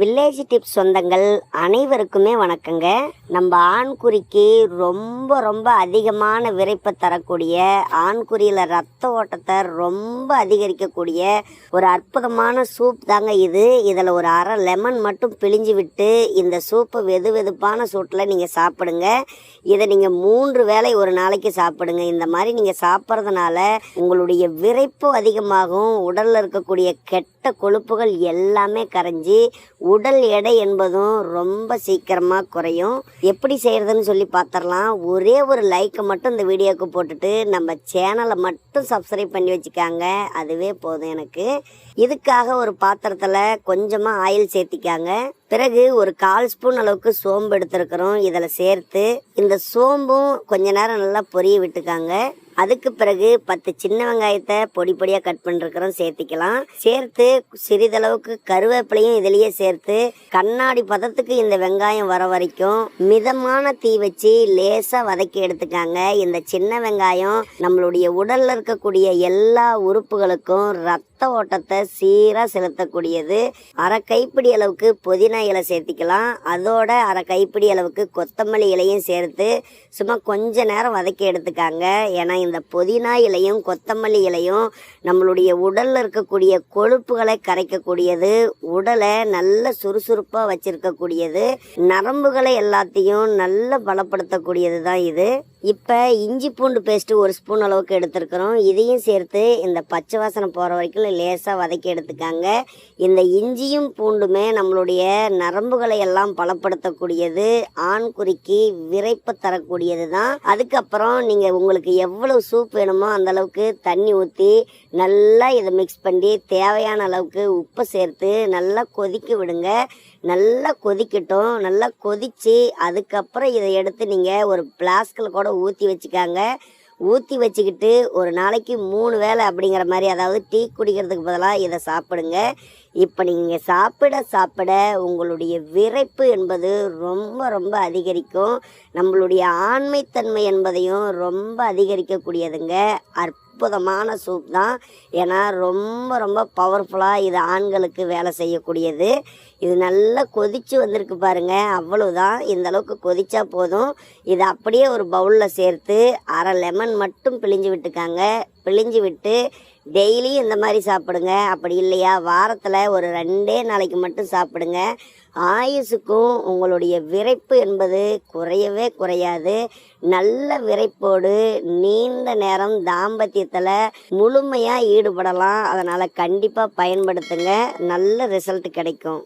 Village tips சொந்தங்கள் அனைவருக்குமே வணக்கங்க. நம்ம ஆண்குறிக்கு ரொம்ப ரொம்ப அதிகமான விரைப்பை தரக்கூடிய, ஆண்குறியில் ரத்த ஓட்டத்தை ரொம்ப அதிகரிக்கக்கூடிய ஒரு அற்புதமான சூப் தாங்க இது. இதில் ஒரு அரை லெமன் மட்டும் பிழிஞ்சு விட்டு இந்த சூப்பை வெது வெதுப்பான சூட்டில் நீங்கள் சாப்பிடுங்க. இதை நீங்கள் 3 வேளை ஒரு நாளைக்கு சாப்பிடுங்க. இந்த மாதிரி நீங்கள் சாப்பிட்றதுனால உங்களுடைய விரைப்பு அதிகமாகும். உடலில் இருக்கக்கூடிய கெட்ட கொழுப்புகள் எல்லாமே கரைஞ்சி உடல் எடை என்பதும் ரொம்ப சீக்கிரமாக குறையும். எப்படி செய்கிறதுன்னு சொல்லி பார்த்துடலாம். ஒரே ஒரு லைக்கை மட்டும் இந்த வீடியோவுக்கு போட்டுட்டு நம்ம சேனலை மட்டும் சப்ஸ்கிரைப் பண்ணி வச்சுக்காங்க. அதுவே போதும் எனக்கு. இதுக்காக ஒரு பாத்திரத்தில் கொஞ்சமாக ஆயில் சேர்த்திக்காங்க. பிறகு ஒரு 1/4 ஸ்பூன் அளவுக்கு சோம்பு எடுத்துருக்கிறோம். இதில் சேர்த்து இந்த சோம்பும் கொஞ்ச நேரம் நல்லா பொரிய விட்டுக்காங்க. அதுக்கு பிறகு 10 சின்ன வெங்காயத்தை பொடி பொடியாக கட் பண்ணிருக்கிறோம் சேர்த்திக்கலாம். சேர்த்து சிறிதளவுக்கு கருவேப்பிலையும் இதிலேயே சேர்த்து கண்ணாடி பதத்துக்கு இந்த வெங்காயம் வர வரைக்கும் மிதமான தீ வச்சு லேசாக வதக்கி எடுத்துக்காங்க. இந்த சின்ன வெங்காயம் நம்மளுடைய உடலில் இருக்கக்கூடிய எல்லா உறுப்புகளுக்கும் ரத்த ஓட்டத்தை சீராக செலுத்தக்கூடியது. அரை கைப்பிடி அளவுக்கு புதினா இலை சேர்த்திக்கலாம். அதோட அரை கைப்பிடி அளவுக்கு கொத்தமல்லி இலையும் சேர்த்து சும்மா கொஞ்ச நேரம் வதக்கி எடுத்துக்காங்க. ஏன்னா இந்த புதினா இலையும் கொத்தமல்லி இலையும் நம்மளுடைய உடலில் இருக்கக்கூடிய கொழுப்புகளை கரைக்கக்கூடியது, உடலை நல்ல சுறுசுறுப்பாக வச்சிருக்கக்கூடியது, நரம்புகளை எல்லாத்தையும் நல்ல பலப்படுத்தக்கூடியது தான் இது. இப்போ இஞ்சி பூண்டு பேஸ்ட்டு 1 ஸ்பூன் அளவுக்கு எடுத்துருக்கிறோம். இதையும் சேர்த்து இந்த பச்சை வாசனை போகிற வரைக்கும் லேசாக வதக்கி எடுத்துக்காங்க. இந்த இஞ்சியும் பூண்டுமே நம்மளுடைய நரம்புகளை எல்லாம் பலப்படுத்தக்கூடியது, ஆண்குறிக்கு விரைப்பு தரக்கூடியது தான். அதுக்கப்புறம் நீங்கள் உங்களுக்கு எவ்வளவு சூப் வேணுமோ அந்த அளவுக்கு தண்ணி ஊற்றி நல்லா இதை மிக்ஸ் பண்ணி தேவையான அளவுக்கு உப்பு சேர்த்து நல்லா கொதிக்க விடுங்க. நல்லா கொதிக்கட்டும். நல்லா கொதித்து அதுக்கப்புறம் இதை எடுத்து நீங்கள் ஒரு பிளாஸ்கில் கூட ஊற்றி வச்சுக்காங்க. ஊற்றி வச்சுக்கிட்டு ஒரு நாளைக்கு 3 வேளை அப்படிங்கிற மாதிரி, அதாவது டீ குடிக்கிறதுக்கு பதிலாக இதை சாப்பிடுங்க. இப்போ நீங்கள் சாப்பிட உங்களுடைய விரைப்பு என்பது ரொம்ப ரொம்ப அதிகரிக்கும். நம்மளுடைய ஆண்மைத்தன்மை என்பதையும் ரொம்ப அதிகரிக்கக்கூடியதுங்க. அற்புதமான சூப் தான். ஏன்னா ரொம்ப ரொம்ப பவர்ஃபுல்லாக இது ஆண்களுக்கு வேலை செய்யக்கூடியது. இது நல்லா கொதித்து வந்திருக்கு பாருங்கள். அவ்வளவுதான். இந்த அளவுக்கு கொதிச்சா போதும். இதை அப்படியே ஒரு பவுலில் சேர்த்து அரை லெமன் மட்டும் பிழிஞ்சு விட்டுக்காங்க. பிழிஞ்சு விட்டு டெய்லியும் இந்த மாதிரி சாப்பிடுங்க. அப்படி இல்லையா வாரத்தில் ஒரு 2 நாளைக்கு மட்டும் சாப்பிடுங்க. ஆயுசுக்கும் உங்களுடைய விரைப்பு என்பது குறையவே குறையாது. நல்ல விரைப்போடு நீண்ட நேரம் தாம்பத்தியத்தில் முழுமையாக ஈடுபடலாம். அதனால் கண்டிப்பாக பயன்படுத்துங்க. நல்ல ரிசல்ட் கிடைக்கும்.